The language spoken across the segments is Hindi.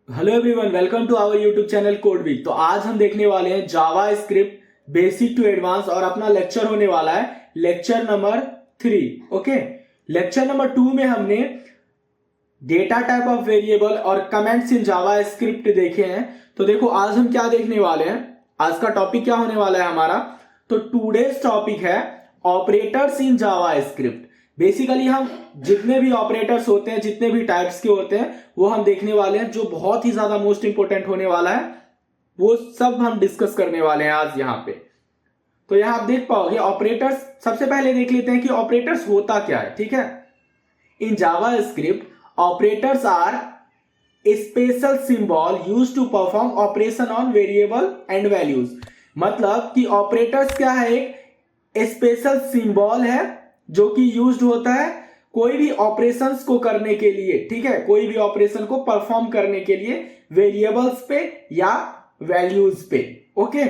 Hello everyone, welcome to our YouTube channel code week. तो आज हम देखने वाले हैं JavaScript basic to advance और अपना लेक्चर होने वाला है lecture number 3। Okay, lecture number 2 में हमने डेटा टाइप ऑफ वेरिएबल और कमेंट्स इन जावा स्क्रिप्ट देखे हैं। तो देखो आज हम क्या देखने वाले हैं, आज का टॉपिक क्या होने वाला है हमारा। तो टूडेज टॉपिक है operators in Java script. Basically हम जितने भी ऑपरेटर्स होते हैं, जितने भी टाइप्स के होते हैं, वो हम देखने वाले हैं। जो बहुत ही ज्यादा मोस्ट इंपोर्टेंट होने वाला है वो सब हम डिस्कस करने वाले हैं आज यहाँ पे। तो यहाँ आप देख पाओगे ऑपरेटर्स। सबसे पहले देख लेते हैं कि ऑपरेटर्स होता क्या है। ठीक है, in JavaScript operators are a special symbol use to perform operation on variable and values. मतलब कि ऑपरेटर्स क्या है, एक स्पेशल सिंबल है जो कि यूज्ड होता है कोई भी ऑपरेशंस को करने के लिए। ठीक है, कोई भी ऑपरेशन को परफॉर्म करने के लिए वेरिएबल्स पे या वैल्यूज पे। ओके,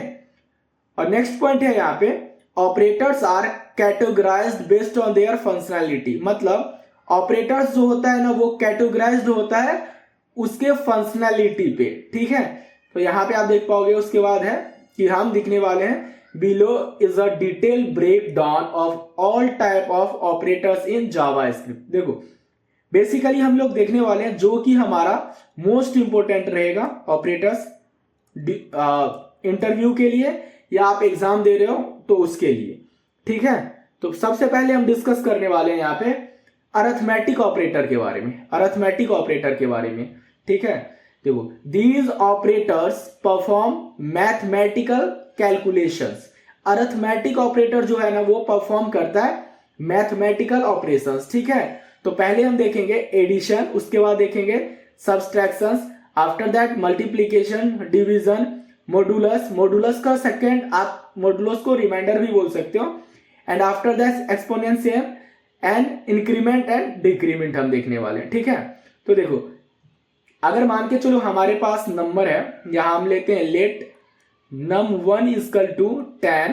और नेक्स्ट पॉइंट है यहाँ पे operators are categorized based on their functionality. मतलब ऑपरेटर्स जो होता है ना, वो कैटेगराइज्ड होता है उसके फंक्शनैलिटी पे। ठीक है, तो यहाँ पे आप देख पाओगे। उसके बाद है कि हम दिखने वाले हैं below is a detailed breakdown of all type of operators in JavaScript। देखो बेसिकली हम लोग देखने वाले हैं जो कि हमारा मोस्ट इंपोर्टेंट रहेगा ऑपरेटर्स इंटरव्यू के लिए या आप एग्जाम दे रहे हो तो उसके लिए। ठीक है, तो सबसे पहले हम डिस्कस करने वाले हैं यहाँ पे अरिथमेटिक ऑपरेटर के बारे में। अरिथमेटिक ऑपरेटर के बारे में, ठीक है, देखो these operators perform mathematical calculations. Arithmetic operator जो है ना वो परफॉर्म करता है मैथमेटिकल ऑपरेशंस। ठीक है, तो पहले हम देखेंगे एडिशन, उसके बाद देखेंगे subtractions, after that multiplication, division, modulus. Modulus का सेकंड आप मॉडुलस को रिमाइंडर भी बोल सकते हो। And after that exponential and increment and decrement हम देखने वाले हैं। ठीक है, तो देखो अगर मान के चलो हमारे पास नंबर है, यहां हम लेते हैं let num1 equal to 10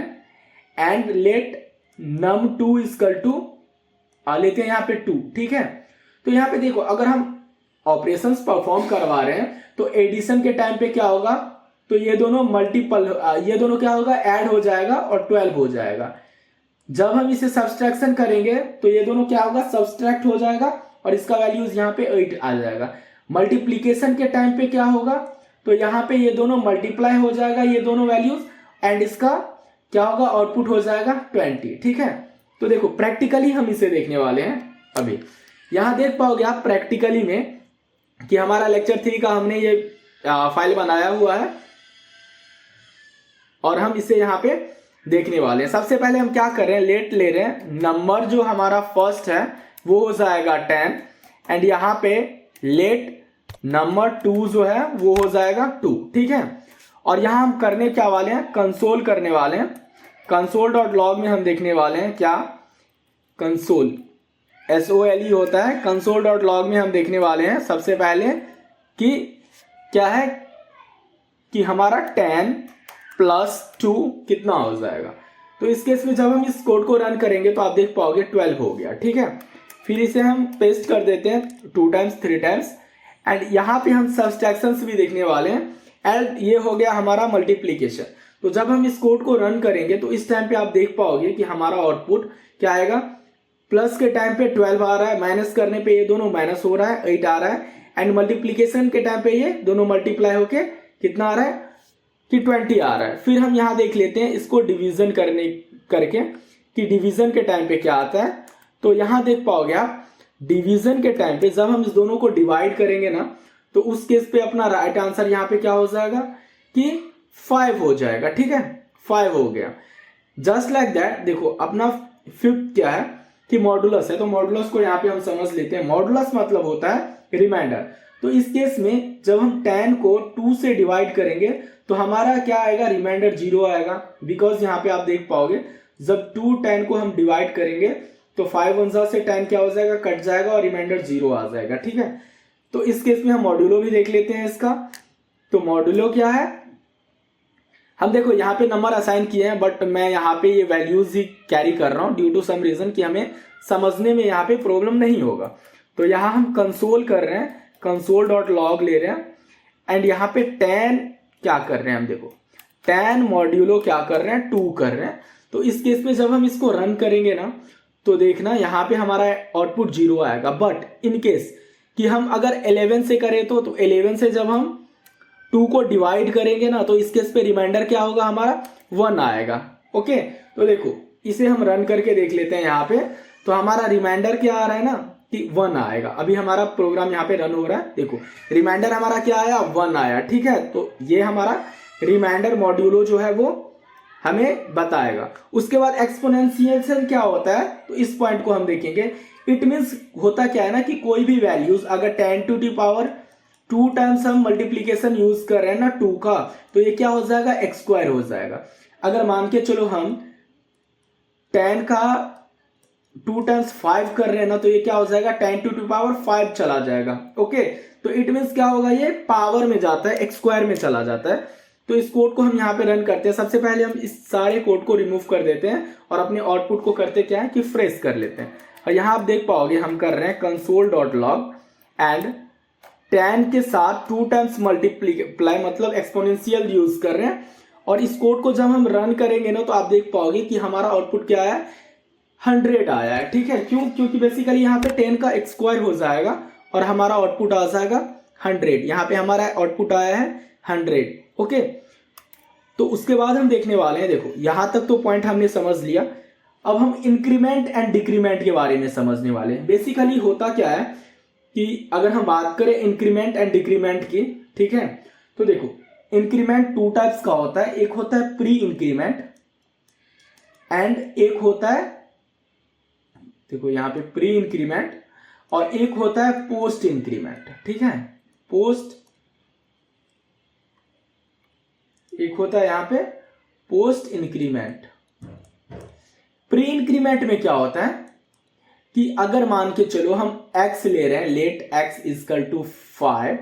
and let num2 equal to लेते हैं यहाँ पे 2। ठीक है, तो यहाँ पे देखो अगर हम ऑपरेशंस परफॉर्म करवा रहे हैं तो एडिशन के टाइम पे क्या होगा, तो ये दोनों मल्टीपल, ये दोनों क्या होगा, ऐड हो जाएगा और 12 हो जाएगा। जब हम इसे सब्सट्रैक्शन करेंगे तो ये दोनों क्या होगा, सब्सट्रैक्ट हो जाएगा और इसका वैल्यूज यहाँ पे 8 आ जाएगा। मल्टीप्लीकेशन के टाइम पे क्या होगा, तो यहाँ पे ये दोनों मल्टीप्लाई हो जाएगा, ये दोनों वैल्यूज, एंड इसका क्या होगा, आउटपुट हो जाएगा 20। ठीक है, तो देखो प्रैक्टिकली हम इसे देखने वाले हैं। अभी यहाँ देख पाओगे आप प्रैक्टिकली में कि हमारा लेक्चर 3 का हमने ये फाइल बनाया हुआ है और हम इसे यहाँ पे देखने वाले हैं। सबसे पहले हम क्या कर रहे हैं, लेट ले रहे हैं, नंबर जो हमारा फर्स्ट है वो हो जाएगा 10 एंड यहाँ पे लेट नंबर 2 जो है वो हो जाएगा 2। ठीक है, और यहां हम करने क्या वाले हैं, कंसोल करने वाले हैं। console.log में हम देखने वाले हैं क्या, कंसोल SOLE होता है। console.log में हम देखने वाले हैं सबसे पहले कि क्या है कि हमारा 10 प्लस 2 कितना हो जाएगा। तो इस केस में जब हम इस कोड को रन करेंगे तो आप देख पाओगे 12 हो गया। ठीक है, फिर इसे हम पेस्ट कर देते हैं 2 टाइम्स 3 टाइम्स एंड यहाँ पे हम सब्सट्रैक्शंस भी देखने वाले हैं एंड ये हो गया हमारा मल्टीप्लिकेशन। तो जब हम इस कोड को रन करेंगे तो इस टाइम पे आप देख पाओगे कि हमारा आउटपुट क्या आएगा, प्लस के टाइम पे 12 आ रहा है, माइनस करने पे ये दोनों माइनस हो रहा है, 8 आ रहा है, एंड मल्टीप्लीकेशन के टाइम पे ये दोनों मल्टीप्लाई होके कितना आ रहा है कि 20 आ रहा है। फिर हम यहाँ देख लेते हैं इसको डिवीजन करके कि डिवीजन के टाइम पे क्या आता है। तो यहाँ देख पाओगे आप डिवीजन के टाइम पे जब हम इस दोनों को डिवाइड करेंगे ना तो उस केस पे अपना राइट आंसर यहाँ पे क्या हो जाएगा कि 5 हो जाएगा। ठीक है, 5 हो गया। जस्ट लाइक दैट देखो अपना फिफ्थ क्या है कि मॉडुलस है, तो मॉडुलस को यहाँ पे हम समझ लेते हैं। मॉडुलस मतलब होता है रिमाइंडर। तो इस केस में जब हम 10 को 2 से डिवाइड करेंगे तो हमारा क्या आएगा, रिमाइंडर 0 आएगा। बिकॉज यहाँ पे आप देख पाओगे जब 2 10 को हम डिवाइड करेंगे तो 5 1 से 10 क्या हो जाएगा, कट जाएगा और रिमाइंडर 0 आ जाएगा। ठीक है, तो इस केस में हम मॉड्यूलो भी देख लेते हैं इसका। तो मॉड्यूलो क्या है, हम देखो यहाँ पे नंबर असाइन किए हैं बट मैं यहाँ पे ये वैल्यूज ही कैरी कर रहा हूँ ड्यू टू सम रीजन कि हमें समझने में यहाँ पे प्रॉब्लम नहीं होगा। तो यहाँ हम कंसोल कर रहे हैं, console.log ले रहे हैं एंड यहाँ पे 10 क्या कर रहे हैं हम, देखो 10 मॉड्यूलो क्या कर रहे हैं, 2 कर रहे हैं। तो इस केस में जब हम इसको रन करेंगे ना तो देखना यहाँ पे हमारा आउटपुट 0 आएगा। बट इन केस कि हम अगर 11 से करें तो 11 से जब हम 2 को डिवाइड करेंगे ना तो इस केस पे रिमाइंडर क्या होगा, हमारा 1 आएगा। ओके, तो देखो इसे हम रन करके देख लेते हैं। यहाँ पे तो हमारा रिमाइंडर क्या आ रहा है ना कि 1 आएगा। अभी हमारा प्रोग्राम यहाँ पे रन हो रहा है, देखो रिमाइंडर हमारा क्या आया, 1 आया। ठीक है, तो ये हमारा रिमाइंडर मॉड्यूलो जो है वो हमें बताएगा। उसके बाद एक्सपोनेंशियल क्या होता है, तो इस पॉइंट को हम देखेंगे। इट मीन्स होता क्या है ना कि कोई भी वैल्यूज अगर 10 टू द पावर 2 टाइम्स हम मल्टीप्लीकेशन यूज कर रहे हैं ना 2 का, तो ये क्या हो जाएगा, एक्स स्क्वायर हो जाएगा। अगर मान के चलो हम 10 का 2 टाइम्स 5 कर रहे हैं ना तो ये क्या हो जाएगा, 10 टू द पावर 5 चला जाएगा। ओके, तो इट मीन्स क्या होगा, ये पावर में जाता है, एक्स स्क्वायर में चला जाता है। तो इस कोड को हम यहाँ पे रन करते हैं। सबसे पहले हम इस सारे कोड को रिमूव कर देते हैं और अपने आउटपुट को करते क्या है कि फ्रेश कर लेते हैं। और यहाँ आप देख पाओगे हम कर रहे हैं console.log एंड 10 के साथ 2 टाइम्स मल्टीप्लाई मतलब एक्सपोनेंशियल यूज कर रहे हैं। और इस कोड को जब हम रन करेंगे ना तो आप देख पाओगे कि हमारा आउटपुट क्या है, 100 आया है। ठीक है, क्यों, क्योंकि बेसिकली यहाँ पे 10 का एक्स स्क्वायर हो जाएगा और हमारा आउटपुट आ जाएगा 100। यहाँ पे हमारा आउटपुट आया है 100। ओके, तो उसके बाद हम देखने वाले हैं, देखो यहां तक तो पॉइंट हमने समझ लिया। अब हम इंक्रीमेंट एंड डिक्रीमेंट के बारे में समझने वाले हैं। बेसिकली होता क्या है कि अगर हम बात करें इंक्रीमेंट एंड डिक्रीमेंट की, ठीक है, तो देखो इंक्रीमेंट 2 टाइप्स का होता है। एक होता है प्री इंक्रीमेंट एंड एक होता है, देखो यहां पे प्री इंक्रीमेंट, और एक होता है पोस्ट इंक्रीमेंट। ठीक है, एक होता है यहाँ पे पोस्ट इंक्रीमेंट। प्री इंक्रीमेंट में क्या होता है कि अगर मान के चलो हम x ले रहे हैं, लेट x इक्वल टू 5,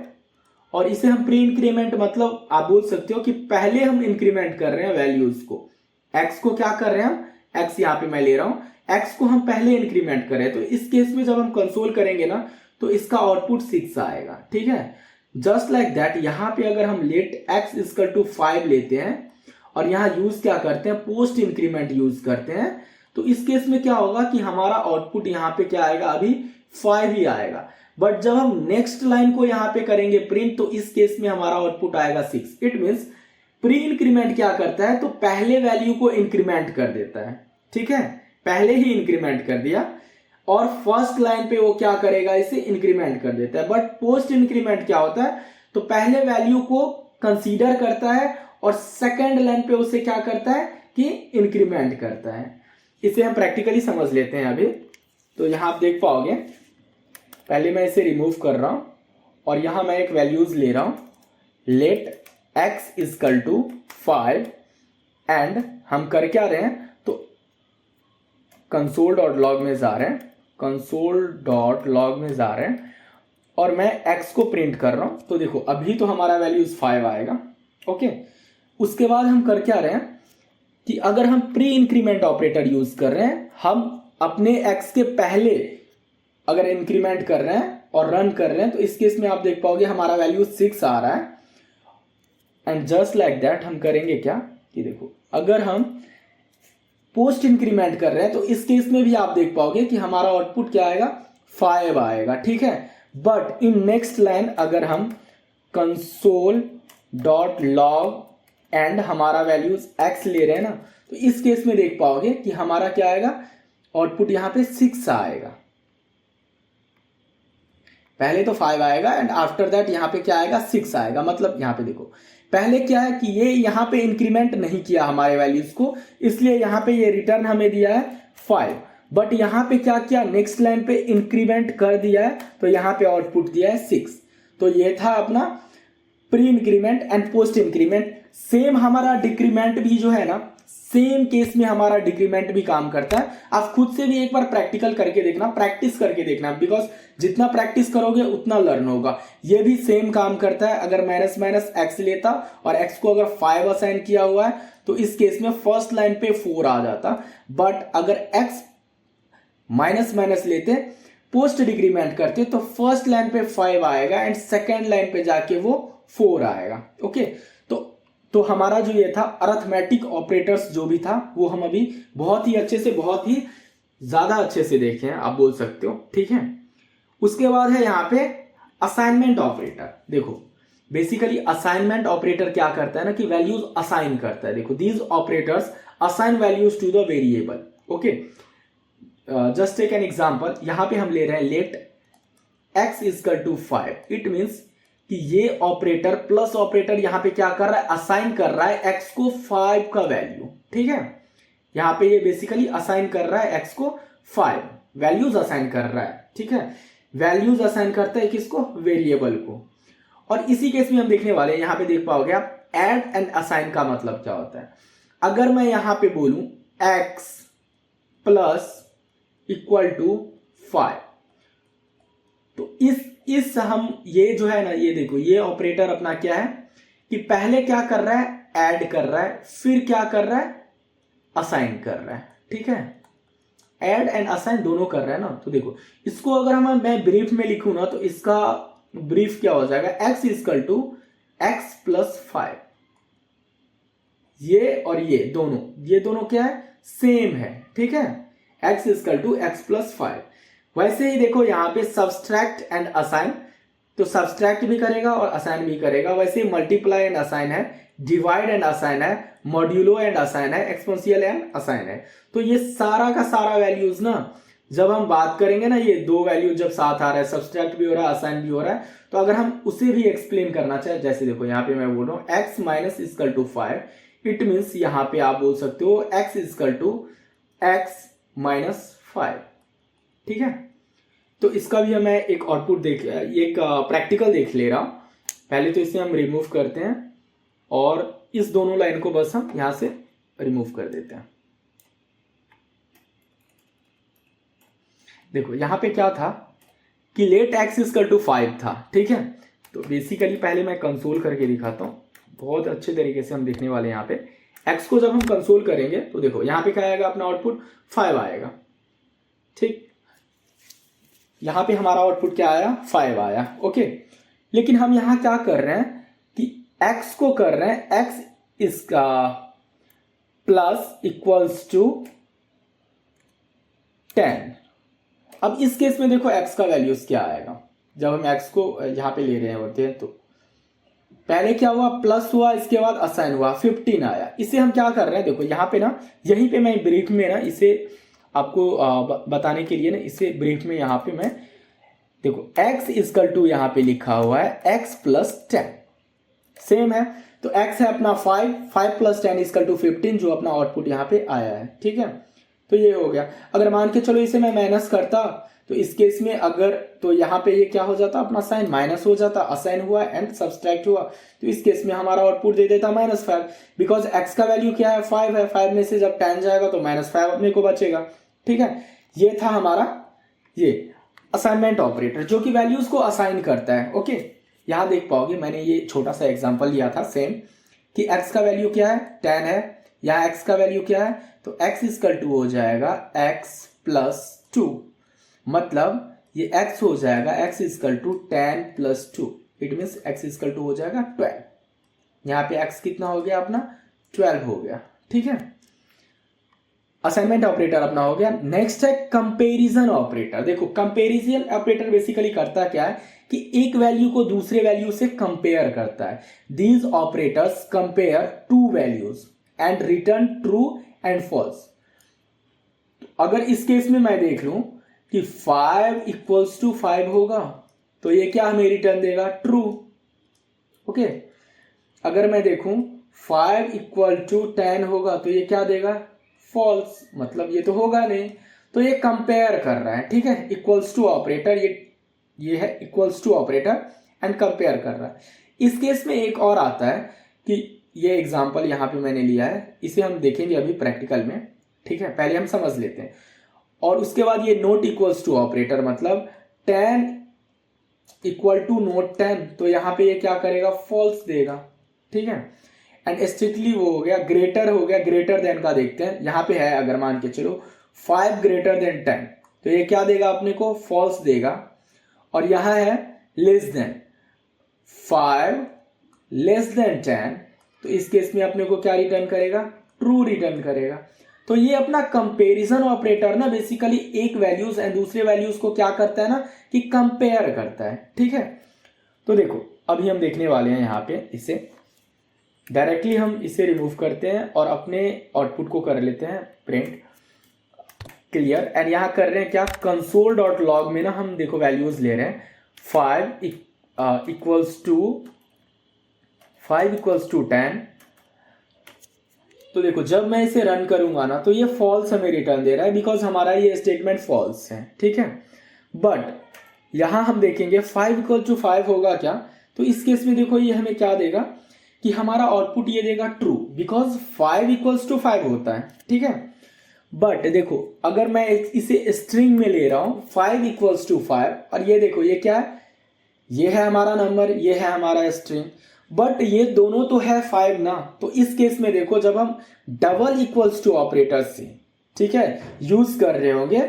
और इसे हम प्री इंक्रीमेंट मतलब आप बोल सकते हो कि पहले हम इंक्रीमेंट कर रहे हैं वैल्यूज को। x को क्या कर रहे हैं हम, x यहाँ पे मैं ले रहा हूं, x को हम पहले इंक्रीमेंट कर रहे हैं। तो इस केस में जब हम कंसोल करेंगे ना तो इसका आउटपुट 6 आएगा। ठीक है, जस्ट लाइक दैट यहाँ पे अगर हम लेट x इक्वल टू 5 लेते हैं और यहाँ यूज क्या करते हैं, पोस्ट इंक्रीमेंट यूज करते हैं, तो इस केस में क्या होगा कि हमारा आउटपुट यहाँ पे क्या आएगा, अभी 5 ही आएगा। बट जब हम नेक्स्ट लाइन को यहाँ पे करेंगे प्रिंट तो इस केस में हमारा आउटपुट आएगा 6। इट मीन्स प्री इंक्रीमेंट क्या करता है, तो पहले वैल्यू को इंक्रीमेंट कर देता है। ठीक है, पहले ही इंक्रीमेंट कर दिया और फर्स्ट लाइन पे वो क्या करेगा, इसे इंक्रीमेंट कर देता है। बट पोस्ट इंक्रीमेंट क्या होता है, तो पहले वैल्यू को कंसीडर करता है और सेकंड लाइन पे उसे क्या करता है कि इंक्रीमेंट करता है। इसे हम प्रैक्टिकली समझ लेते हैं अभी। तो यहां आप देख पाओगे, पहले मैं इसे रिमूव कर रहा हूं और यहां मैं एक वैल्यूज ले रहा हूं, let x equal to 5 and हम कर क्या रहे हैं, तो console.log में जा रहे हैं, console.log में जा रहे हैं और मैं x को प्रिंट कर रहा हूं। तो देखो अभी तो हमारा वैल्यूज 5 आएगा। ओके, उसके बाद हम कर क्या रहे हैं कि अगर हम प्री इंक्रीमेंट ऑपरेटर यूज कर रहे हैं, हम अपने x के पहले अगर इंक्रीमेंट कर रहे हैं और रन कर रहे हैं, तो इस केस में आप देख पाओगे हमारा वैल्यू 6 आ रहा है। एंड जस्ट लाइक दैट हम करेंगे क्या कि देखो अगर हम पोस्ट इंक्रीमेंट कर रहे हैं तो इस केस में भी आप देख पाओगे कि हमारा आउटपुट क्या आएगा, 5 आएगा। ठीक है, बट इन नेक्स्ट लाइन अगर हम console.log एंड हमारा वैल्यूज x ले रहे हैं ना, तो इस केस में देख पाओगे कि हमारा क्या आएगा, आउटपुट यहां पे 6 आएगा। पहले तो 5 आएगा एंड आफ्टर दैट यहां पे क्या आएगा, 6 आएगा। मतलब यहां पे देखो पहले क्या है कि ये यहां पे इंक्रीमेंट नहीं किया हमारे वैल्यूज को, इसलिए यहां पे ये रिटर्न हमें दिया है 5। बट यहां पे क्या किया, नेक्स्ट लाइन पे इंक्रीमेंट कर दिया है, तो यहां पे आउटपुट दिया है 6। तो ये था अपना pre increment and post increment. Same हमारा डिक्रीमेंट भी जो है ना, सेम केस में हमारा डिक्रीमेंट भी काम करता है। आप खुद से भी एक बार प्रैक्टिकल करके देखना, प्रैक्टिस करके देखना, बिकॉज जितना प्रैक्टिस करोगे उतना लर्न होगा। ये भी सेम काम करता है। अगर माइनस माइनस एक्स लेता और एक्स को अगर 5 असाइन किया हुआ है तो इस केस में फर्स्ट लाइन पे 4 आ जाता। बट अगर एक्स माइनस माइनस लेते, पोस्ट डिक्रीमेंट करते, तो फर्स्ट लाइन पे 5 आएगा एंड सेकेंड लाइन पे जाके वो 4 आएगा। ओके, तो हमारा जो ये था अरिथमेटिक ऑपरेटर्स जो भी था वो हम अभी बहुत ही अच्छे से, बहुत ही ज्यादा अच्छे से देखे हैं, आप बोल सकते हो। ठीक है, उसके बाद है यहाँ पे असाइनमेंट ऑपरेटर। देखो बेसिकली असाइनमेंट ऑपरेटर क्या करता है ना कि वैल्यूज असाइन करता है। देखो these operators assign values to the variable. Okay, just take an example. यहां पे हम ले रहे हैं let x equal to 5। It means कि ये ऑपरेटर प्लस ऑपरेटर यहां पे क्या कर रहा है, असाइन कर रहा है x को 5 का वैल्यू। ठीक है, यहां पे ये बेसिकली असाइन कर रहा है x को 5 वैल्यूज असाइन कर रहा है। ठीक है, वैल्यूज असाइन करता है किसको, वेरिएबल को। और इसी केस में हम देखने वाले हैं, यहां पे देख पाओगे आप ऐड एंड असाइन का मतलब क्या होता है। अगर मैं यहां पे बोलूं x प्लस इक्वल टू 5, तो इस हम ये जो है ना, ये देखो ये ऑपरेटर अपना क्या है कि पहले क्या कर रहा है, ऐड कर रहा है, फिर क्या कर रहा है, असाइन कर रहा है। ठीक है, ऐड एंड असाइन दोनों कर रहा है ना। तो देखो इसको अगर मैं ब्रीफ में लिखूं ना, तो इसका ब्रीफ क्या हो जाएगा, x equal to x plus 5। ये और ये दोनों क्या है, सेम है। ठीक है, x equal to x plus 5। वैसे ही देखो यहाँ पे सब्सट्रैक्ट एंड असाइन, तो सब्सट्रैक्ट भी करेगा और असाइन भी करेगा। वैसे ही मल्टीप्लाई एंड असाइन है, डिवाइड एंड असाइन है, मॉड्यूलो एंड असाइन है, एक्सपोनेंशियल एंड असाइन है। तो ये सारा का सारा वैल्यूज ना जब हम बात करेंगे ना, ये दो वैल्यू जब साथ आ रहा है, सब्सट्रैक्ट भी हो रहा है, असाइन भी हो रहा है, तो अगर हम उसे भी एक्सप्लेन करना चाहे, जैसे देखो यहाँ पे मैं बोल रहा हूँ x minus equal to 5। It means यहाँ पे आप बोल सकते हो x equal to x minus 5। ठीक है, तो इसका भी मैं एक आउटपुट एक प्रैक्टिकल देख ले रहा हूं। पहले तो इसे हम रिमूव करते हैं और इस दोनों लाइन को बस हम यहां से रिमूव कर देते हैं। देखो यहां पे क्या था कि लेट x इक्वल टू 5 था। ठीक है, तो बेसिकली पहले मैं कंसोल करके दिखाता हूं, बहुत अच्छे तरीके से हम देखने वाले हैं। यहाँ पे x को जब हम कंसोल करेंगे तो देखो यहाँ पे क्या आएगा, अपना आउटपुट 5 आएगा। ठीक, यहां पे हमारा आउटपुट क्या आया, 5 आया। ओके, लेकिन हम यहां क्या कर रहे हैं कि x को कर रहे हैं x इसका प्लस इक्वल्स टू 10। अब इस केस में देखो x का वैल्यूज क्या आएगा, जब हम x को यहां पे ले रहे होते हैं तो पहले क्या हुआ, प्लस हुआ, इसके बाद असाइन हुआ, 15 आया। इसे हम क्या कर रहे हैं, देखो यहाँ पे ना, यहीं पे मैं ब्रीफ में ना इसे आपको बताने के लिए ना, इसे ब्रीफ में यहाँ पे मैं देखो x इक्वल टू यहाँ पे लिखा हुआ है x प्लस 10, सेम है। तो x है अपना 5 प्लस 10 इक्वल टू 15, जो अपना आउटपुट यहाँ पे आया है। ठीक है, तो ये हो गया। अगर मान के चलो इसे मैं माइनस करता, तो इस केस में अगर तो यहाँ पे ये क्या हो जाता, अपना साइन माइनस हो जाता, असाइन हुआ एंड सब्सट्रैक्ट हुआ, तो इस केस में हमारा आउटपुट दे देता -5, बिकॉज x का वैल्यू क्या है, 5 है। 5 में से जब 10 जाएगा तो -5 अपने को बचेगा। ठीक है, ये था हमारा ये असाइनमेंट ऑपरेटर जो कि वैल्यूज को असाइन करता है। ओके, यहां देख पाओगे मैंने ये छोटा सा एग्जांपल लिया था सेम, कि x का वैल्यू क्या है, 10 है। यहाँ x का वैल्यू क्या है, तो x इक्वल टू हो जाएगा x प्लस 2, मतलब ये x हो जाएगा x equal to 10 plus 2। It means x equal to हो जाएगा 12। यहाँ पे x कितना हो गया, अपना 12 हो गया। ठीक है, असाइनमेंट ऑपरेटर अपना हो गया। नेक्स्ट है कंपैरिजन ऑपरेटर। देखो कंपैरिजन ऑपरेटर बेसिकली करता क्या है कि एक वैल्यू को दूसरे वैल्यू से कंपेयर करता है। These operators compare two values and return true and false. अगर इस केस में मैं देख लूं कि 5 इक्वल्स टू 5 होगा, तो ये क्या हमें रिटर्न देगा, ट्रू। ओके, अगर मैं देखूं 5 इक्वल टू 10 होगा, तो ये क्या देगा, फॉल्स, मतलब ये तो होगा नहीं। तो ये कंपेयर कर रहा है। ठीक है, इक्वल्स टू ऑपरेटर, ये है equals to operator and compare कर रहा है। इस केस में एक और आता है कि ये एग्जांपल यहाँ पे मैंने लिया है, इसे हम देखेंगे अभी प्रैक्टिकल में। ठीक है, पहले हम समझ लेते हैं। और उसके बाद ये नोट इक्वल्स टू ऑपरेटर, मतलब 10 इक्वल टू नोट 10, तो यहाँ पे ये क्या करेगा, फॉल्स देगा। ठीक है, एंड स्ट्रिक्टली वो हो गया, ग्रेटर हो गया, ग्रेटर देन का देखते हैं। यहाँ पे है अगर मान के चलो 5 ग्रेटर देन 10, तो ये क्या देगा अपने को, फॉल्स देगा। और यहाँ है लेस देन 5 लेस देन 10, तो इस केस में अपने को क्या रिटर्न करेगा, ट्रू रिटर्न करेगा। तो ये अपना कंपैरिजन ऑपरेटर ना बेसिकली एक वैल्यूज एंड दूसरे वैल्यूज को क्या करता है ना कि कंपेयर करता है, ठीक है। तो देखो अभी हम देखने वाले हैं यहाँ पे इसे डायरेक्टली हम इसे रिमूव करते हैं और अपने आउटपुट को कर लेते हैं प्रिंट क्लियर। एंड यहाँ कर रहे हैं क्या, कंसोल डॉट लॉग में ना हम देखो वैल्यूज ले रहे हैं 5 इक्वल्स टू 10। तो देखो जब मैं इसे रन करूंगा ना तो ये फॉल्स हमें रिटर्न दे रहा है बिकॉज हमारा ये स्टेटमेंट फॉल्स है, ठीक है। बट यहां हम देखेंगे 5 इक्वल टू 5 होगा क्या, तो इस केस में देखो ये हमें क्या देगा कि हमारा आउटपुट ये देगा ट्रू बिकॉज 5 इक्वल्स टू 5 होता है, ठीक है। बट देखो अगर मैं इसे स्ट्रिंग में ले रहा हूं 5 इक्वल्स टू 5 और ये देखो ये क्या है, ये है हमारा नंबर, ये है हमारा स्ट्रिंग, बट ये दोनों तो है 5 ना। तो इस केस में देखो जब हम डबल इक्वल्स टू ऑपरेटर से, ठीक है, यूज कर रहे होंगे,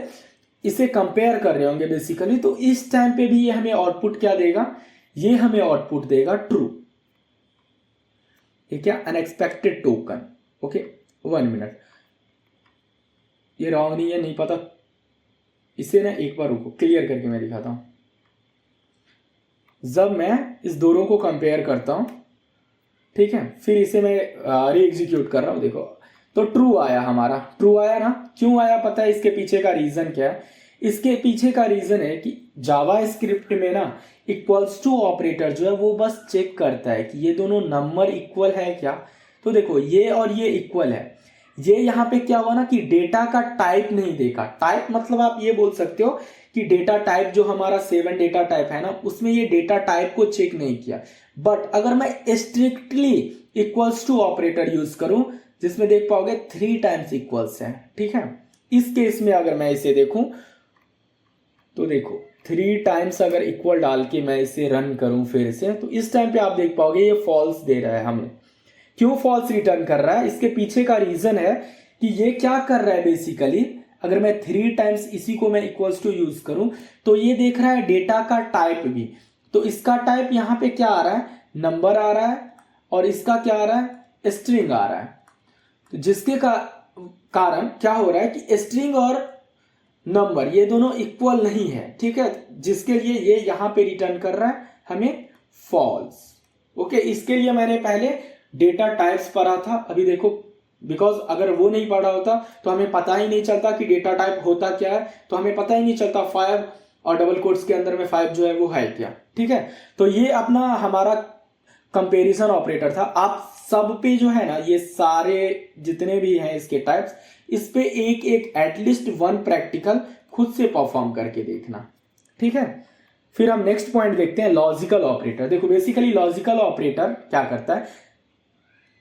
इसे कंपेयर कर रहे होंगे बेसिकली, तो इस टाइम पे भी ये हमें आउटपुट क्या देगा, ये हमें आउटपुट देगा ट्रू। ये क्या, अनएक्सपेक्टेड टोकन। ओके 1 मिनट, ये रॉन्ग नहीं है, नहीं पता, इसे ना एक बार रुको क्लियर करके मैं दिखाता हूं। जब मैं इस दोनों को कंपेयर करता हूं, ठीक है, फिर इसे मैं री एग्जीक्यूट कर रहा हूं, देखो तो ट्रू आया, हमारा ट्रू आया ना। क्यों आया पता है इसके पीछे का रीजन क्या है, इसके पीछे का रीजन है कि जावा स्क्रिप्ट में ना इक्वल्स टू ऑपरेटर जो है वो बस चेक करता है कि ये दोनों नंबर इक्वल है क्या। तो देखो ये और ये इक्वल है, ये यहाँ पे क्या हुआ ना कि डेटा का टाइप नहीं देखा। टाइप मतलब आप ये बोल सकते हो कि डेटा टाइप जो हमारा 7 डेटा टाइप है ना उसमें ये डेटा टाइप को चेक नहीं किया। बट अगर मैं strictly equals to operator use करूं जिसमें देख पाओगे 3 टाइम्स इक्वल्स है, ठीक है। इस केस में अगर मैं इसे देखूं तो देखो 3 टाइम्स अगर इक्वल डाल के मैं इसे रन करूं फिर से, तो इस टाइम पे आप देख पाओगे ये फॉल्स दे रहा है हमें। क्यों फॉल्स रिटर्न कर रहा है, इसके पीछे का रीजन है कि ये क्या कर रहा है बेसिकली, अगर मैं 3 टाइम्स इसी को मैं इक्वल्स टू यूज करूं तो ये देख रहा है डेटा का टाइप भी। तो इसका टाइप यहां पे क्या आ रहा है, नंबर आ रहा है, और इसका क्या आ रहा है, स्ट्रिंग आ रहा है। तो जिसके कारण क्या हो रहा है कि स्ट्रिंग और नंबर ये दोनों इक्वल नहीं है, ठीक है, जिसके लिए ये यहां पे रिटर्न कर रहा है हमें फॉल्स। ओके, इसके लिए मैंने पहले डेटा टाइप्स पढ़ा था। अभी देखो बिकॉज अगर वो नहीं पढ़ा होता तो हमें पता ही नहीं चलता कि डेटा टाइप होता क्या है, तो हमें पता ही नहीं चलता 5 और डबल कोट्स के अंदर में 5 जो है वो है क्या, ठीक है। तो ये अपना हमारा कंपैरिजन ऑपरेटर था। आप सब पे जो है ना ये सारे जितने भी हैं इसके टाइप्स, इस पे एक एक एटलीस्ट 1 प्रैक्टिकल खुद से परफॉर्म करके देखना, ठीक है। फिर हम नेक्स्ट पॉइंट देखते हैं, लॉजिकल ऑपरेटर। देखो बेसिकली लॉजिकल ऑपरेटर क्या करता है,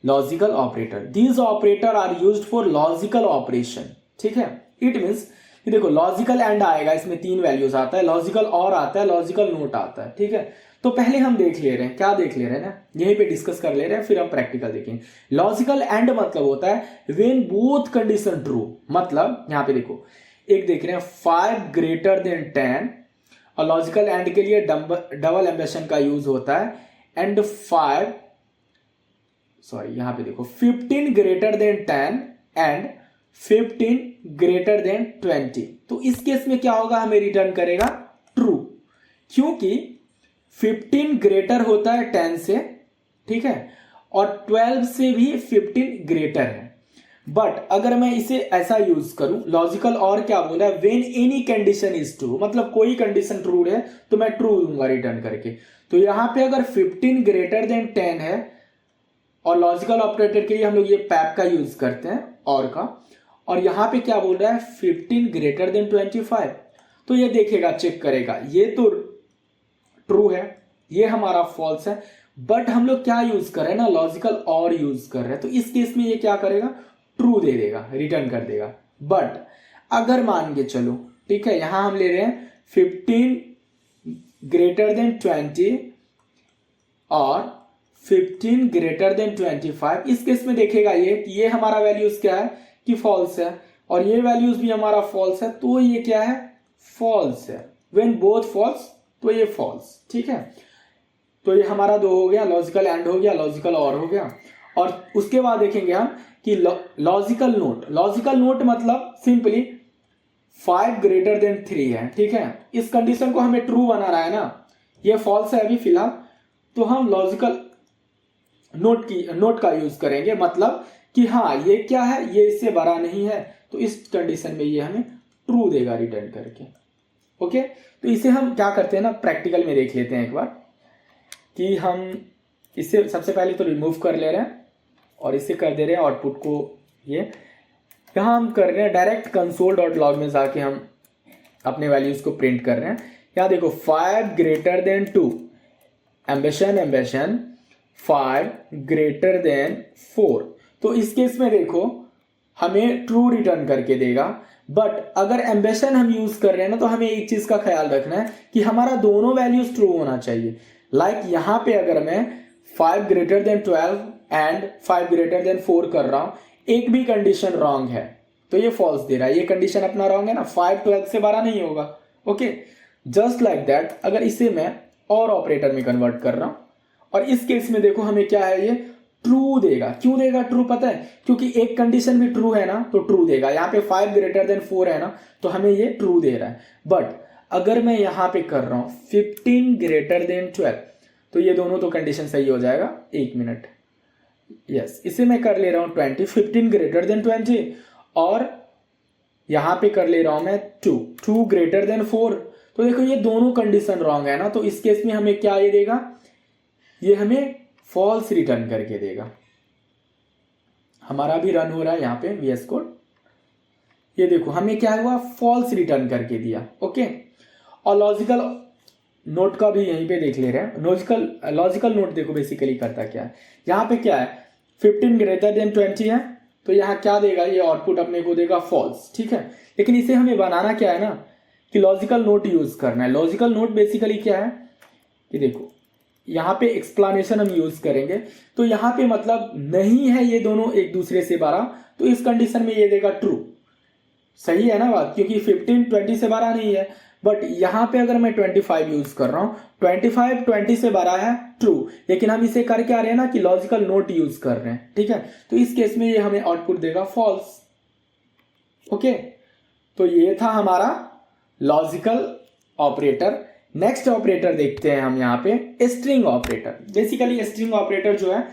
logical operator, these operator are used for logical operation, ठीक है। इट मीन्स देखो लॉजिकल एंड आएगा, इसमें 3 वैल्यूज आता है, लॉजिकल और आता है, लॉजिकल नोट आता है, ठीक है। तो पहले हम देख ले रहे हैं, क्या देख ले रहे हैं ना, यहीं पे डिस्कस कर ले रहे हैं, फिर हम प्रैक्टिकल देखेंगे। लॉजिकल एंड मतलब होता है व्हेन बोथ कंडीशन ट्रू, मतलब यहां पे देखो एक देख रहे हैं 5 ग्रेटर देन 10, और लॉजिकल एंड के लिए डबल एम्बेशन का यूज होता है, एंड 5 सॉरी यहां पे देखो 15 greater than 10 and 15 greater than 20। तो इस केस में क्या होगा, हमें रिटर्न करेगा ट्रू, क्योंकि 15 ग्रेटर होता है 10 से, ठीक है, और 12 से भी 15 ग्रेटर है। बट अगर मैं इसे ऐसा यूज करूं, लॉजिकल और क्या बोला है, when any condition is true, मतलब कोई कंडीशन ट्रू है तो मैं ट्रू दूंगा रिटर्न करके। तो यहां पे अगर 15 ग्रेटर देन 10 है, और लॉजिकल ऑपरेटर के लिए हम लोग ये पैप का यूज करते हैं और का, और यहां पे क्या बोल रहा है 15 ग्रेटर देन 25, तो ये देखेगा, चेक करेगा, ये तो ट्रू है, ये हमारा फॉल्स है। बट हम लोग क्या यूज कर रहे हैं ना, लॉजिकल और यूज कर रहे हैं, तो इस केस में ये क्या करेगा, ट्रू दे देगा, रिटर्न कर देगा। बट अगर मान के चलो, ठीक है, यहां हम ले रहे हैं 15 ग्रेटर देन 20 और 15 ग्रेटर देन 25, इस केस में देखेगा ये कि ये हमारा वैल्यूज क्या है कि फॉल्स है, और ये वैल्यूज भी हमारा फॉल्स है, तो ये क्या है, फॉल्स है। व्हेन बोथ फॉल्स तो ये फॉल्स, ठीक है। तो ये हमारा 2 हो गया, लॉजिकल एंड हो गया, लॉजिकल और हो गया। और उसके बाद देखेंगे हम कि लॉजिकल नोट मतलब सिंपली 5 ग्रेटर देन 3 है, ठीक है। इस कंडीशन को हमें ट्रू बना रहा है ना, ये फॉल्स है अभी फिलहाल, तो हम लॉजिकल नोट का यूज करेंगे, मतलब कि हाँ ये क्या है, ये इससे बड़ा नहीं है, तो इस कंडीशन में ये हमें ट्रू देगा रिटर्न करके। ओके, तो इसे हम क्या करते हैं ना, प्रैक्टिकल में देख लेते हैं एक बार कि हम इसे सबसे पहले तो रिमूव कर ले रहे हैं और इसे कर दे रहे हैं आउटपुट को, ये यहाँ हम कर रहे हैं डायरेक्ट console.log में जाके हम अपने वैल्यूज को प्रिंट कर रहे हैं। यहाँ देखो 5 ग्रेटर देन 2 एम्बेशन 5 ग्रेटर देन 4, तो इस केस में देखो हमें ट्रू रिटर्न करके देगा। बट अगर एम्बेशन हम यूज कर रहे हैं ना, तो हमें एक चीज का ख्याल रखना है कि हमारा दोनों वैल्यूज ट्रू होना चाहिए। लाइक यहाँ पे अगर मैं 5 greater than 12 and 5 greater than 4 कर रहा हूं, एक भी कंडीशन रॉन्ग है तो ये फॉल्स दे रहा है, ये कंडीशन अपना रॉन्ग है ना, 5 12 से बड़ा नहीं होगा। ओके, जस्ट लाइक दैट अगर इसे मैं और ऑपरेटर में कन्वर्ट कर रहा हूं, और इस केस में देखो हमें क्या है, ये ट्रू देगा। क्यों देगा ट्रू पता है, क्योंकि एक कंडीशन भी ट्रू है ना, तो ट्रू देगा। यहाँ पे 5 ग्रेटर देन 4 है ना, तो हमें ये ट्रू दे रहा है। बट अगर मैं यहाँ पे कर रहा हूं 15 ग्रेटर देन 12, तो ये दोनों तो कंडीशन सही हो जाएगा। 1 मिनट, यस, इसे मैं कर ले रहा हूं 20, 15 ग्रेटर देन 20, और यहां पे कर ले रहा हूं मैं 2 ग्रेटर देन 4, तो देखो ये दोनों कंडीशन रॉन्ग है ना, तो इस केस में हमें क्या ये देगा, ये हमें फॉल्स रिटर्न करके देगा। हमारा भी रन हो रहा है यहाँ पे VS कोड, ये देखो हमें क्या हुआ, फॉल्स रिटर्न करके दिया। ओके, और लॉजिकल नोट का भी यहीं पे देख ले रहे हैं। लॉजिकल नोट देखो बेसिकली करता क्या है, यहाँ पे क्या है 15 ग्रेटर देन 20 है, तो यहाँ क्या देगा, ये आउटपुट अपने को देगा फॉल्स, ठीक है। लेकिन इसे हमें बनाना क्या है ना, कि लॉजिकल नोट यूज करना है। लॉजिकल नोट बेसिकली क्या है कि देखो यहाँ पे एक्सप्लेनेशन हम यूज करेंगे, तो यहाँ पे मतलब नहीं है ये दोनों एक दूसरे से बड़ा, तो इस कंडीशन में ये देगा ट्रू। सही है ना बात, क्योंकि 15 20 से बड़ा नहीं है। बट यहाँ पे अगर मैं 25 यूज कर रहा हूँ, 25 20 से बड़ा है, ट्रू। लेकिन हम इसे कर क्या रहे हैं ना, कि लॉजिकल नोट यूज कर रहे हैं, ठीक है। तो इस केस में ये हमें आउटपुट देगा फॉल्स। ओके, तो ये था हमारा लॉजिकल ऑपरेटर। नेक्स्ट ऑपरेटर देखते हैं हम यहाँ पे string operator. Basically string operator जो है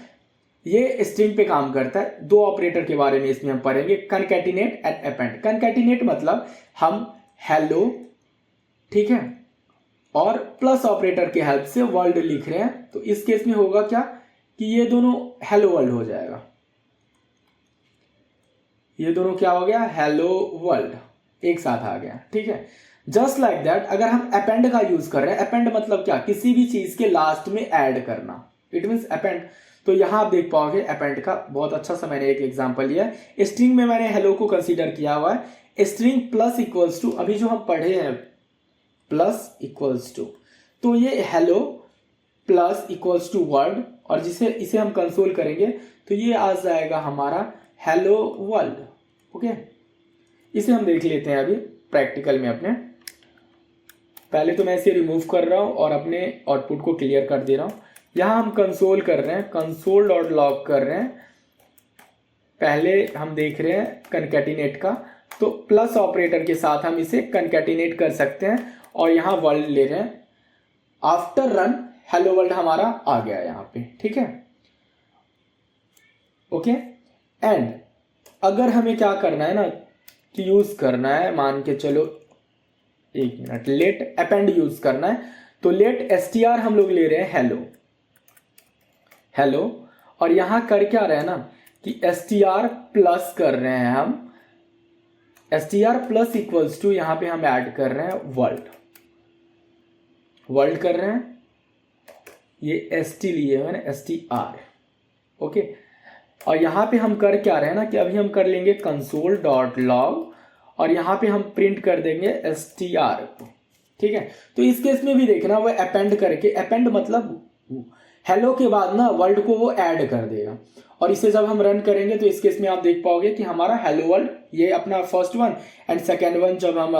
ये स्ट्रिंग पे काम करता है। 2 ऑपरेटर के बारे में इसमें हम पढ़ेंगे, कनकैटिनेट एंड अपेंड। कनकैटिनेट मतलब हम हेलो, ठीक है, और प्लस ऑपरेटर के हेल्प से वर्ल्ड लिख रहे हैं, तो इस केस में होगा क्या कि ये दोनों हेलो वर्ल्ड हो जाएगा। ये दोनों क्या हो गया, हेलो वर्ल्ड एक साथ आ गया, ठीक है। जस्ट लाइक दैट अगर हम अपेंड का यूज कर रहे हैं, अपेंड मतलब क्या, किसी भी चीज के लास्ट में ऐड करना, इट मीन्स अपेंड। तो यहां आप देख पाओगे अपेंड का बहुत अच्छा सा मैंने एक एग्जांपल लिया है। स्ट्रिंग में मैंने हेलो को कंसीडर किया हुआ है। स्ट्रिंग प्लस इक्वल्स टू, अभी जो हम पढ़े हैं प्लस इक्वल्स टू, तो ये hello plus equals to world, और जिसे इसे हम कंसोल करेंगे तो ये आ जाएगा हमारा हेलो वर्ल्ड। ओके, इसे हम देख लेते हैं अभी प्रैक्टिकल में अपने। पहले तो मैं इसे रिमूव कर रहा हूं और अपने आउटपुट को क्लियर कर दे रहा हूं। यहां हम कंसोल कर रहे हैं, console.log कर रहे हैं। पहले हम देख रहे हैं कनकैटिनेट का, तो प्लस ऑपरेटर के साथ हम इसे कनकैटिनेट कर सकते हैं, और यहां वर्ल्ड ले रहे हैं। आफ्टर रन हेलो वर्ल्ड हमारा आ गया यहां पे, ठीक है। ओके, एंड अगर हमें क्या करना है ना, कि यूज करना है, मान के चलो 1 मिनट, लेट अपेंड यूज करना है, तो लेट str हम लोग ले रहे हैं हेलो, और यहां कर क्या रहे हैं ना, कि str प्लस कर रहे हैं हम, str प्लस इक्वल्स टू, यहां पे हम ऐड कर रहे हैं वर्ल्ड कर रहे हैं, ये st लिए हुए ना, str। ओके, और यहां पे हम कर क्या रहे हैं ना, कि अभी हम कर लेंगे console.log, और यहां पे हम प्रिंट कर देंगे str को, ठीक है। तो इस केस में भी देखना, वो अपेंड करके, अपेंड मतलब हेलो के बाद ना वर्ल्ड को वो ऐड कर देगा, और इसे जब हम रन करेंगे तो इस केस में आप देख पाओगे कि हमारा हेलो वर्ल्ड, ये अपना first one and second one जब हम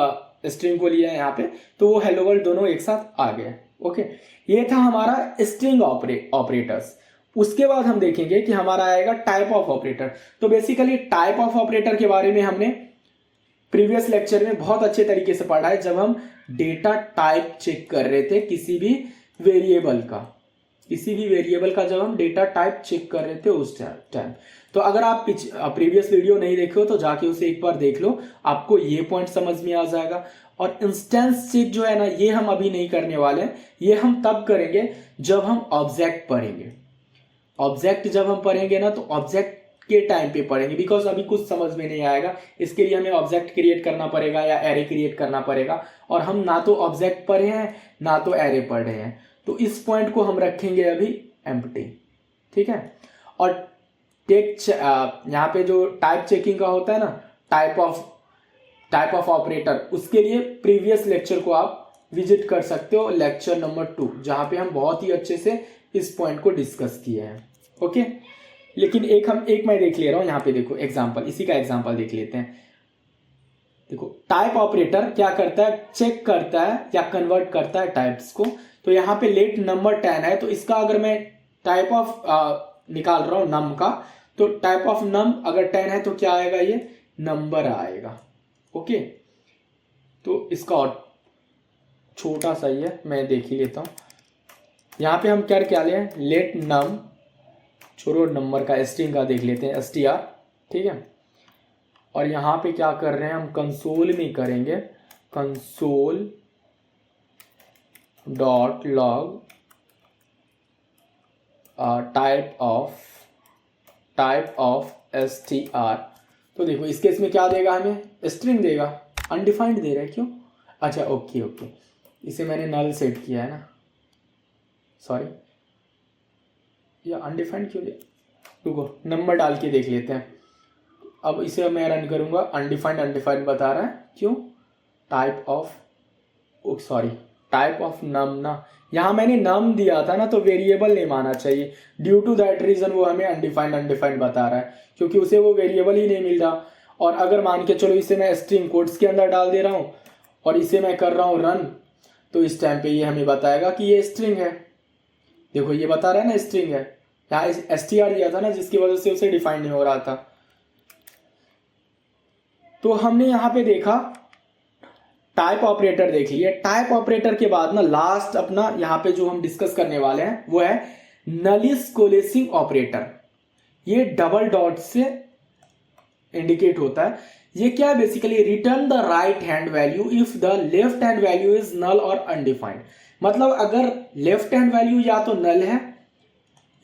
स्ट्रिंग को लिया है यहाँ पे, तो वो हेलो वर्ल्ड दोनों एक साथ आ गए, ओके, ये था हमारा स्ट्रिंग ऑपरेटर्स। उसके बाद हम देखेंगे कि हमारा आएगा टाइप ऑफ ऑपरेटर। तो बेसिकली टाइप ऑफ ऑपरेटर के बारे में हमने प्रीवियस लेक्चर में बहुत अच्छे तरीके से पढ़ा है, जब हम डेटा टाइप चेक कर रहे थे किसी भी वेरिएबल का जब हम डेटा टाइप चेक कर रहे थे उस टाइम। तो अगर आप प्रीवियस वीडियो नहीं देखे हो तो जाके उसे एक बार देख लो, आपको ये पॉइंट समझ में आ जाएगा। और इंस्टेंस चेक जो है ना, ये हम अभी नहीं करने वाले हैं, ये हम तब करेंगे जब हम ऑब्जेक्ट पढ़ेंगे। ऑब्जेक्ट जब हम पढ़ेंगे ना, तो ऑब्जेक्ट के टाइम पे पढ़ेंगे, बिकॉज अभी कुछ समझ में नहीं आएगा। इसके लिए हमें ऑब्जेक्ट क्रिएट करना पड़ेगा या एरे क्रिएट करना पड़ेगा, और हम ना तो ऑब्जेक्ट पढ़े हैं ना तो एरे पढ़ रहे हैं। तो इस पॉइंट को हम रखेंगे अभी एम्प्टी, ठीक है। और यहाँ पे जो टाइप चेकिंग का होता है ना, टाइप ऑफ ऑपरेटर, उसके लिए प्रीवियस लेक्चर को आप विजिट कर सकते हो, लेक्चर नंबर 2, जहां पे हम बहुत ही अच्छे से इस पॉइंट को डिस्कस किए हैं। ओके, लेकिन एक मैं देख ले रहा हूं, यहाँ पे देखो एग्जांपल, इसी का एग्जांपल देख लेते हैं। देखो टाइप ऑपरेटर क्या करता है, चेक करता है या कन्वर्ट करता है टाइप्स को। तो यहाँ पे लेट नंबर 10 है, तो इसका अगर मैं टाइप ऑफ निकाल रहा हूं नम का, तो टाइप ऑफ नम अगर 10 है तो क्या आएगा, ये नंबर आएगा। ओके, तो इसका और छोटा सा ही है, मैं देख ही लेता हूं। यहाँ पे हम क्या लें, लेट नम, छोड़ो नंबर का, स्ट्रिंग का देख लेते हैं, str, ठीक है। और यहाँ पे क्या कर रहे हैं हम, कंसोल में करेंगे, console dot log type of str। तो देखो इस केस में क्या देगा, हमें स्ट्रिंग देगा, अनडिफाइंड दे रहा है, क्यों? अच्छा ओके, इसे मैंने नल सेट किया है ना, सॉरी, या अनडिफाइंड क्यों दिया, रुको नंबर डाल के देख लेते हैं। अब इसे मैं रन करूंगा, अनडिफाइंड बता रहा है, क्यों? टाइप ऑफ नम ना, यहाँ मैंने नम दिया था ना, तो वेरिएबल नेम आना चाहिए। ड्यू टू दैट रीजन वो हमें अनडिफाइंड बता रहा है, क्योंकि उसे वो वेरिएबल ही नहीं मिल रहा। और अगर मान के चलो इसे मैं स्ट्रिंग कोट्स के अंदर डाल दे रहा हूँ और इसे मैं कर रहा हूँ रन, तो इस टाइम पे ये हमें बताएगा कि ये स्ट्रिंग है। देखो ये बता रहा है ना स्ट्रिंग है, यहाँ str दिया था ना, जिसकी वजह से उसे डिफाइन नहीं हो रहा था। तो हमने यहाँ पे देखा टाइप ऑपरेटर देख लिया। टाइप ऑपरेटर के बाद ना लास्ट अपना यहाँ पे जो हम डिस्कस करने वाले हैं वो है नलिस कोलेसिंग ऑपरेटर। ये डबल डॉट से इंडिकेट होता है। ये क्या है, basically return the right hand value if the left hand value is null और अनडिफाइंड। मतलब अगर लेफ्ट हैंड वैल्यू या तो नल है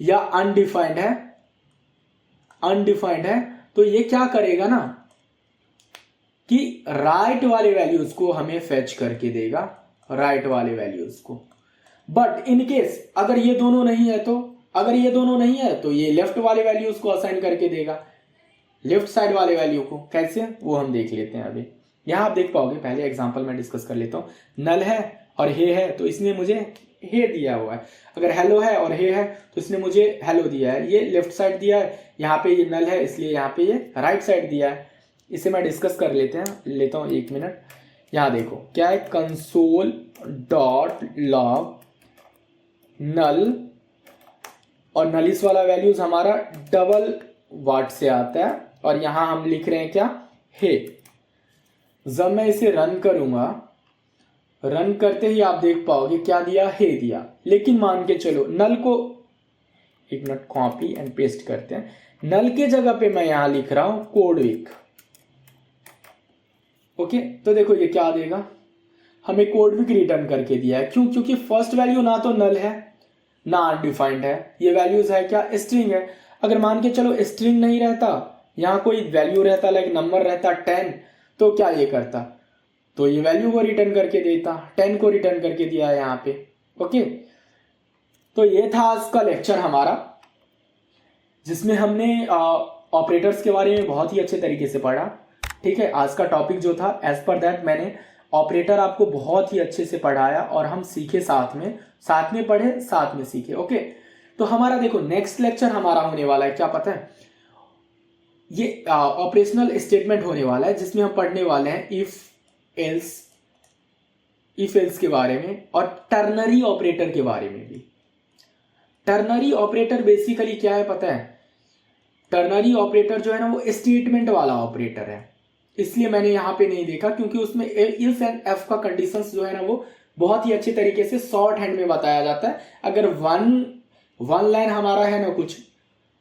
या अनडिफाइंड है, तो ये क्या करेगा ना कि राइट वाले वैल्यूज को हमें फेच करके देगा, राइट वाले वैल्यूज को। बट इन केस अगर ये दोनों नहीं है तो ये लेफ्ट वाले वैल्यूज को असाइन करके देगा, लेफ्ट साइड वाले वैल्यू को। कैसे, वो हम देख लेते हैं अभी। यहां आप देख पाओगे, पहले एग्जांपल में डिस्कस कर लेता हूं। नल है और हे है, तो इसने मुझे हे दिया हुआ है। अगर हेलो है और हे है तो इसने मुझे हेलो दिया है। ये लेफ्ट साइड दिया है, यहाँ पे ये नल है इसलिए यहाँ पे ये राइट साइड दिया है। इसे मैं डिस्कस कर लेता हूँ 1 मिनट। यहाँ देखो क्या है, कंसोल डॉट लॉग नल, और नलिस वाला वैल्यूज हमारा डबल वाट से आता है, और यहां हम लिख रहे हैं क्या, हे। जब मैं इसे रन करूंगा, रन करते ही आप देख पाओगे क्या दिया, हे दिया। लेकिन मान के चलो नल को, 1 मिनट, कॉपी एंड पेस्ट करते हैं। नल के जगह पे मैं यहां लिख रहा हूं कोडविक। ओके, तो देखो ये क्या देगा, हमें कोडविक रिटर्न करके दिया है। क्यों? क्योंकि फर्स्ट वैल्यू ना तो नल है ना अनडिफाइंड है, ये वैल्यूज है क्या, स्ट्रिंग है। अगर मान के चलो स्ट्रिंग नहीं रहता, यहाँ कोई वैल्यू रहता, लाइक नंबर रहता 10, तो क्या ये करता, तो ये वैल्यू को रिटर्न करके देता, 10 को रिटर्न करके दिया है यहाँ पे। ओके, तो ये था आज का लेक्चर हमारा, जिसमें हमने ऑपरेटर्स के बारे में बहुत ही अच्छे तरीके से पढ़ा। ठीक है, आज का टॉपिक जो था, एज पर दैट मैंने ऑपरेटर आपको बहुत ही अच्छे से पढ़ाया और हम सीखे साथ में पढ़े, साथ में सीखे। ओके, तो हमारा देखो नेक्स्ट लेक्चर हमारा होने वाला है, क्या पता है, ये ऑपरेशनल स्टेटमेंट होने वाला है, जिसमें हम पढ़ने वाले हैं इफ एल्स इफ एल्स के बारे में और टर्नरी ऑपरेटर के बारे में भी। टर्नरी ऑपरेटर बेसिकली क्या है पता है? टर्नरी ऑपरेटर जो है ना वो स्टेटमेंट वाला ऑपरेटर है, इसलिए मैंने यहाँ पे नहीं देखा, क्योंकि उसमें इफ एंड एफ का कंडीशंस जो है ना वो बहुत ही अच्छे तरीके से शॉर्ट हैंड में बताया जाता है। अगर वन लाइन हमारा है ना कुछ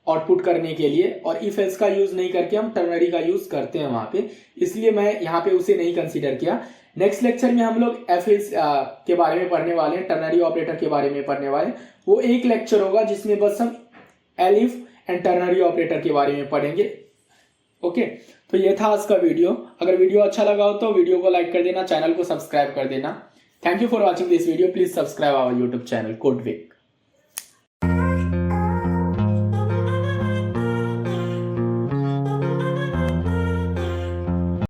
आउटपुट करने के लिए और इफ एल्स का यूज नहीं करके हम टर्नरी का यूज करते हैं वहां पे, इसलिए मैं यहाँ पे उसे नहीं कंसीडर किया। नेक्स्ट लेक्चर में हम लोग एफ एल्स के बारे में पढ़ने वाले हैं, टर्नरी ऑपरेटर के बारे में पढ़ने वाले हैं। वो एक लेक्चर होगा जिसमें बस हम एलिफ एंड टर्नरी ऑपरेटर के बारे में पढ़ेंगे। ओके, तो ये था आज का वीडियो। अगर वीडियो अच्छा लगा हो तो वीडियो को लाइक कर देना, चैनल को सब्सक्राइब कर देना। Thank you for watching this video. Please subscribe our YouTube channel कोडवे।